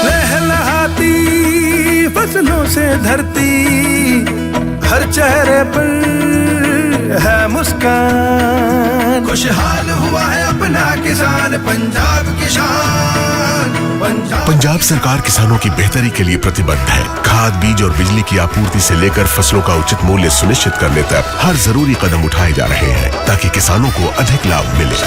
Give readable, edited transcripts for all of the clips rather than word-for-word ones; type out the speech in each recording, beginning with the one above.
लहलहाती फसलों से धरती, हर चेहरे पर है मुस्कान, खुशहाल हुआ है अपना किसान, पंजाब किसान। पंजाब सरकार किसानों की बेहतरी के लिए प्रतिबद्ध है। खाद, बीज और बिजली की आपूर्ति से लेकर फसलों का उचित मूल्य सुनिश्चित करने तक हर जरूरी कदम उठाए जा रहे हैं ताकि किसानों को अधिक लाभ मिले।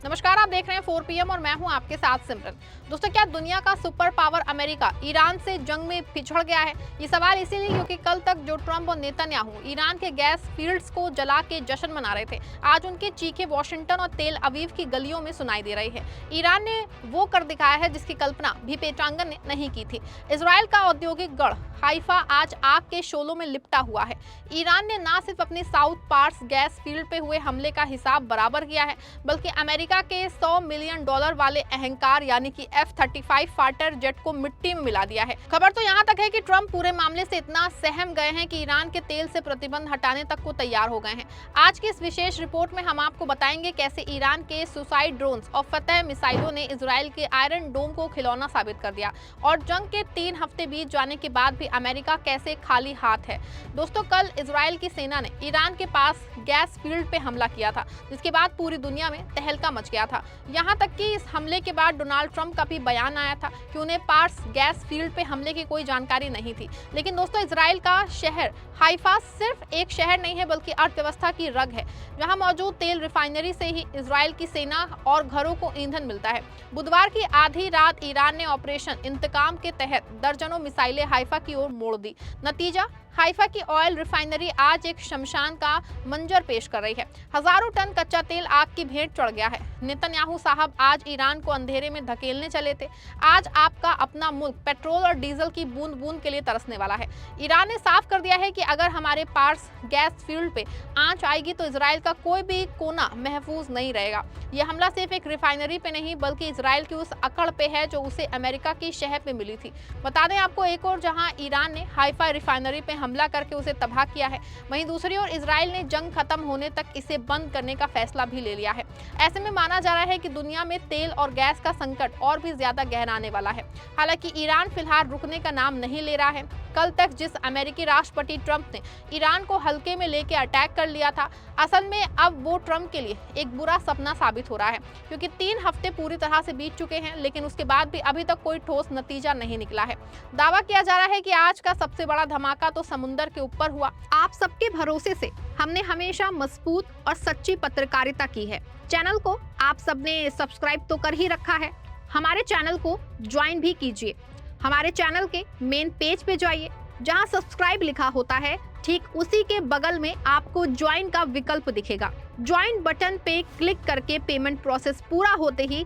नमस्कार, आप देख रहे हैं 4 PM और मैं हूं आपके साथ सिमरन। दोस्तों, क्या दुनिया का सुपर पावर अमेरिका ईरान से जंग में पिछड़ गया है? ये सवाल इसीलिए क्योंकि कल तक जो ट्रंप और नेतन्याहू ईरान के गैस फील्ड्स को जला के जश्न मना रहे थे, आज उनके चीखे वॉशिंगटन और तेल अवीव की गलियों में सुनाई दे रही है। ईरान ने वो कर दिखाया है जिसकी कल्पना भी पेटांगन ने नहीं की थी। इजराइल का औद्योगिक गढ़ हाइफा आज आग के शोलों में लिपटा हुआ है। ईरान ने न सिर्फ अपनी साउथ पार्स गैस फील्ड पे हुए हमले का हिसाब बराबर किया है, बल्कि अमेरिका के $100 मिलियन वाले अहंकार यानी कि F-35 फाइटर जेट को मिट्टी में मिला दिया है। खबर तो यहाँ तक है कि ट्रंप पूरे मामले से इतना सहम गए हैं कि ईरान के तेल से प्रतिबंध हटाने तक को तैयार हो गए हैं। आज की इस विशेष रिपोर्ट में हम आपको बताएंगे कैसे ईरान के सुसाइड ड्रोन्स और फतह मिसाइलों ने इजराइल के आयरन डोम को खिलौना साबित कर दिया, और जंग के 3 हफ्ते बीत जाने के बाद भी अमेरिका कैसे खाली हाथ है। दोस्तों, कल इजराइल की सेना ने ईरान के पास गैस फील्ड पे हमला किया था, जिसके बाद पूरी दुनिया में तहलका मच गया था। यहाँ तक कि इस हमले के बाद डोनाल्ड ट्रंप का भी बयान आया था कि उन्हें पार्स गैस फील्ड पे हमले की कोई जानकारी नहीं थी। लेकिन दोस्तों, इजराइल का शहर हाइफा सिर्फ एक शहर नहीं है बल्कि अर्थव्यवस्था की रग है, जहाँ मौजूद तेल रिफाइनरी से ही इजराइल की सेना और घरों को ईंधन मिलता है। बुधवार की आधी रात ईरान ने ऑपरेशन इंतकाम के तहत दर्जनों मिसाइलें हाइफा की ओर मोड़ दी। नतीजा, हाइफा की ऑयल रिफाइनरी आज एक शमशान का मंजर पेश कर रही है। हजारों टन कच्चा तेल आग की भेंट चढ़ गया है। नेतन्याहू साहब आज ईरान को अंधेरे में धकेलने चले थे। आज आपका अपना मुल्क पेट्रोल और डीजल की बूंद बूंद के लिए तरसने वाला है। ईरान ने साफ कर दिया है कि अगर हमारे पास गैस फील्ड पे आंच आएगी तो इजराइल का कोई भी कोना महफूज नहीं रहेगा। यह हमला सिर्फ एक रिफाइनरी पे नहीं बल्कि इजराइल की उस अकड़ पे है जो उसे अमेरिका की शहर पे मिली थी। बता दें आपको, एक और जहां ईरान ने हाइफा रिफाइनरी पे हमला करके उसे तबाह किया है, वहीं दूसरी ओर इजराइल ने जंग खत्म होने तक इसे बंद करने का फैसला भी ले लिया है। ऐसे में माना जा रहा है कि दुनिया में तेल और गैस का संकट और भी ज्यादा गहराने वाला है। हालांकि ईरान फिलहाल रुकने का नाम नहीं ले रहा है। कल तक जिस अमेरिकी राष्ट्रपति ट्रंप ने ईरान को हल्के में लेकर अटैक कर लिया था, असल में अब वो ट्रंप के लिए एक बुरा सपना साबित हो रहा है, क्योंकि 3 हफ्ते पूरी तरह से बीत चुके हैं, लेकिन उसके बाद भी अभी तक कोई ठोस नतीजा नहीं निकला है। दावा किया जा रहा है कि आज का सबसे बड़ा धमाका तो समुद्र के ऊपर हुआ। आप सबके भरोसे से हमने हमेशा मजबूत और सच्ची पत्रकारिता की है। चैनल को आप सबने सब्सक्राइब तो कर ही रखा है, हमारे चैनल को ज्वाइन भी कीजिए। हमारे चैनल के मेन पेज पे जाइए, जहां सब्सक्राइब लिखा होता है ठीक उसी के बगल में आपको ज्वाइन का विकल्प दिखेगा। ज्वाइन बटन पे क्लिक करके पेमेंट प्रोसेस पूरा होते ही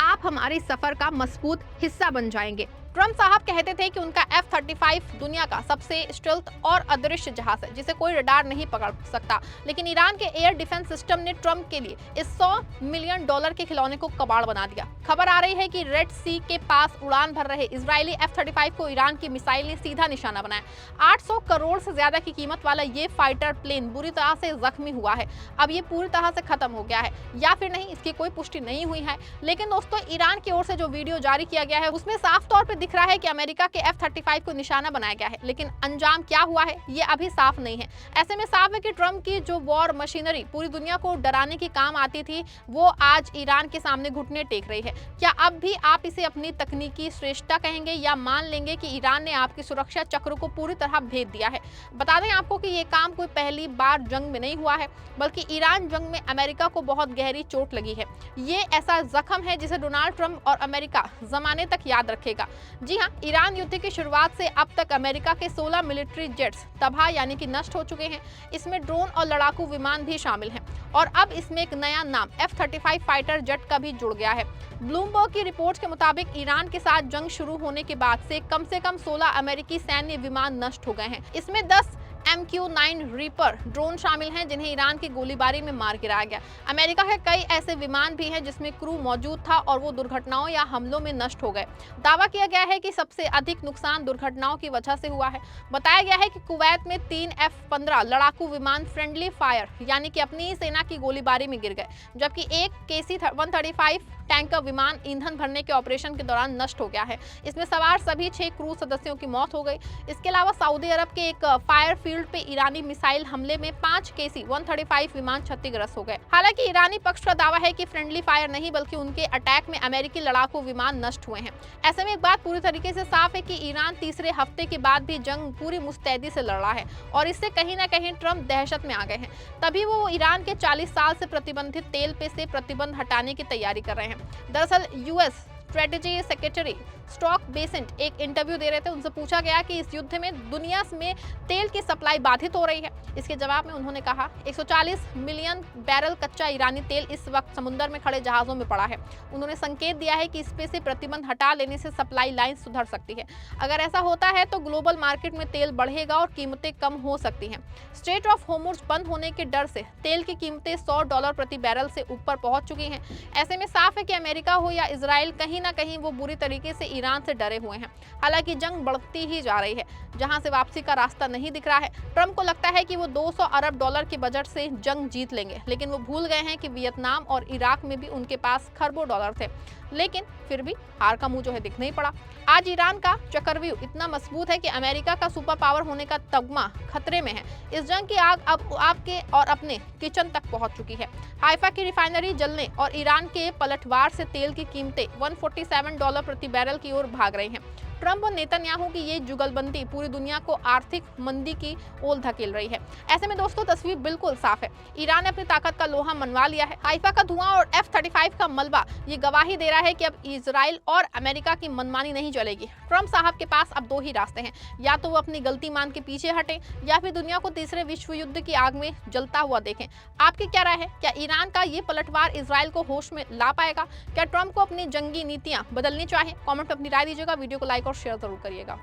आप हमारे सफर का मजबूत हिस्सा बन जाएंगे। ट्रंप साहब कहते थे कि उनका F-35 दुनिया का सबसे स्टेल्थ और अदृश्य जहाज है जिसे कोई रडार नहीं पकड़ सकता, लेकिन ईरान के एयर डिफेंस सिस्टम ने ट्रंप के लिए इस $100 मिलियन के खिलौने को कबाड़ बना दिया। खबर आ रही है कि रेड सी के पास उड़ान भर रहे इजरायली F-35 को ईरान की मिसाइल ने सीधा निशाना बनाया। 800 करोड़ से ज्यादा की कीमत वाला ये फाइटर प्लेन बुरी तरह से जख्मी हुआ है। अब ये पूरी तरह से खत्म हो गया है या फिर नहीं, इसकी कोई पुष्टि नहीं हुई है। लेकिन दोस्तों, ईरान की ओर से जो वीडियो जारी किया गया है उसमें साफ तौर पर दिख रहा है कि अमेरिका के F-35 को निशाना बनाया गया है, लेकिन अंजाम क्या हुआ है ये अभी साफ नहीं है। ऐसे में साफ है कि ट्रंप की जो वॉर मशीनरी पूरी दुनिया को डराने की काम आती थी, वो आज ईरान के सामने घुटने टेक रही है। क्या अब भी आप इसे अपनी तकनीकी श्रेष्ठता कहेंगे या मान लेंगे कि ईरान ने आपकी सुरक्षा चक्र को पूरी तरह भेद दिया है? बता दें आपको कि ये काम कोई पहली बार जंग में नहीं हुआ है, बल्कि ईरान जंग में अमेरिका को बहुत गहरी चोट लगी है। ये ऐसा जख्म है जिसे डोनाल्ड ट्रंप और अमेरिका जमाने तक याद रखेगा। जी हाँ, ईरान युद्ध की शुरुआत से अब तक अमेरिका के 16 मिलिट्री जेट्स तबाह यानी कि नष्ट हो चुके हैं। इसमें ड्रोन और लड़ाकू विमान भी शामिल हैं, और अब इसमें एक नया नाम F-35 फाइटर जेट का भी जुड़ गया है। ब्लूमबर्ग की रिपोर्ट्स के मुताबिक ईरान के साथ जंग शुरू होने के बाद से कम 16 अमेरिकी सैन्य विमान नष्ट हो गए हैं। इसमें 10 MQ-9 रीपर ड्रोन शामिल हैं जिन्हें ईरान की गोलीबारी में मार गिराया गया। अमेरिका के कई ऐसे विमान भी हैं जिसमें क्रू मौजूद था और वो दुर्घटनाओं या हमलों में नष्ट हो गए। दावा किया गया है कि सबसे अधिक नुकसान दुर्घटनाओं की वजह से हुआ है। बताया गया है कि कुवैत में 3 F-15 लड़ाकू विमान फ्रेंडली फायर यानी कि अपनी ही सेना की गोलीबारी में गिर गए, जबकि एक KC-135 टैंकर विमान ईंधन भरने के ऑपरेशन के दौरान नष्ट हो गया है। इसमें सवार सभी 6 क्रू सदस्यों की मौत हो गई। इसके अलावा सऊदी अरब के एक फायर फील्ड पे ईरानी मिसाइल हमले में 5 KC-135 विमान क्षतिग्रस्त हो गए। हालांकि ईरानी पक्ष का दावा है कि फ्रेंडली फायर नहीं बल्कि उनके अटैक में अमेरिकी लड़ाकू विमान नष्ट हुए हैं। ऐसे में एक बात पूरी तरीके से साफ है कि ईरान तीसरे हफ्ते के बाद भी जंग पूरी मुस्तैदी से लड़ रहा है और इससे कहीं ना कहीं ट्रंप दहशत में आ गए हैं। तभी वो ईरान के 40 साल से प्रतिबंधित तेल पे से प्रतिबंध हटाने की तैयारी कर रहे हैं। दरअसल US strategy secretary stock Besant एक इंटरव्यू दे रहे थे। उनसे पूछा गया कि इस युद्ध में दुनिया में तेल की सप्लाई बाधित हो रही है। इसके जवाब में उन्होंने कहा 140 मिलियन बैरल कच्चा ईरानी तेल इस वक्त समुद्र में खड़े जहाजों में पड़ा है। उन्होंने संकेत दिया है कि इस पे से प्रतिबंध हटा लेने से सप्लाई लाइन सुधर सकती है। अगर ऐसा होता है तो ग्लोबल मार्केट में तेल बढ़ेगा और कीमतें कम हो सकती हैं। स्ट्रेट ऑफ होर्मुज बंद होने के डर से तेल की कीमतें $100 प्रति बैरल से ऊपर पहुंच चुकी हैं। ऐसे में साफ है कि अमेरिका हो या इजराइल कहीं ना कहीं वो बुरी तरीके से ईरान से डरे हुए हैं। हालांकि जंग बढ़ती ही जा रही है, जहां से वापसी का रास्ता नहीं दिख रहा है। ट्रंप को लगता है कि वो $200 अरब के बजट से जंग जीत लेंगे, लेकिन वो भूल गए हैं कि वियतनाम और इराक में भी उनके पास खरबों डॉलर थे, लेकिन फिर भी हार का मुंह जो है दिखना ही पड़ा। आज ईरान का चक्रव्यूह इतना मजबूत है कि अमेरिका का सुपर पावर होने का तगमा खतरे में है। इस जंग की आग अब आपके और अपने किचन तक पहुंच चुकी है। हाइफा की रिफाइनरी जलने और ईरान के पलटवार से तेल की कीमतें $147 प्रति बैरल की ओर भाग रही हैं। ट्रंप और नेतन्याहू की ये जुगलबंदी पूरी दुनिया को आर्थिक मंदी की ओर धकेल रही है। ऐसे में दोस्तों तस्वीर बिल्कुल साफ है। ईरान ने अपनी ताकत का लोहा मनवा लिया है। हाइफा का धुआं और F-35 का मलबा ये गवाही दे रहा है कि अब इजराइल और अमेरिका की मनमानी नहीं चलेगी। ट्रंप साहब के पास अब 2 ही रास्ते हैं, या तो वो अपनी गलती मान के पीछे हटें या फिर दुनिया को तीसरे विश्व युद्ध की आग में जलता हुआ देखें। आपकी क्या राय है? क्या ईरान का ये पलटवार इजराइल को होश में ला पाएगा? क्या ट्रंप को अपनी जंगी नीतियां बदलनी चाहिए? कमेंट में अपनी राय दीजिएगा। वीडियो को लाइक और शेयर जरूर करिएगा।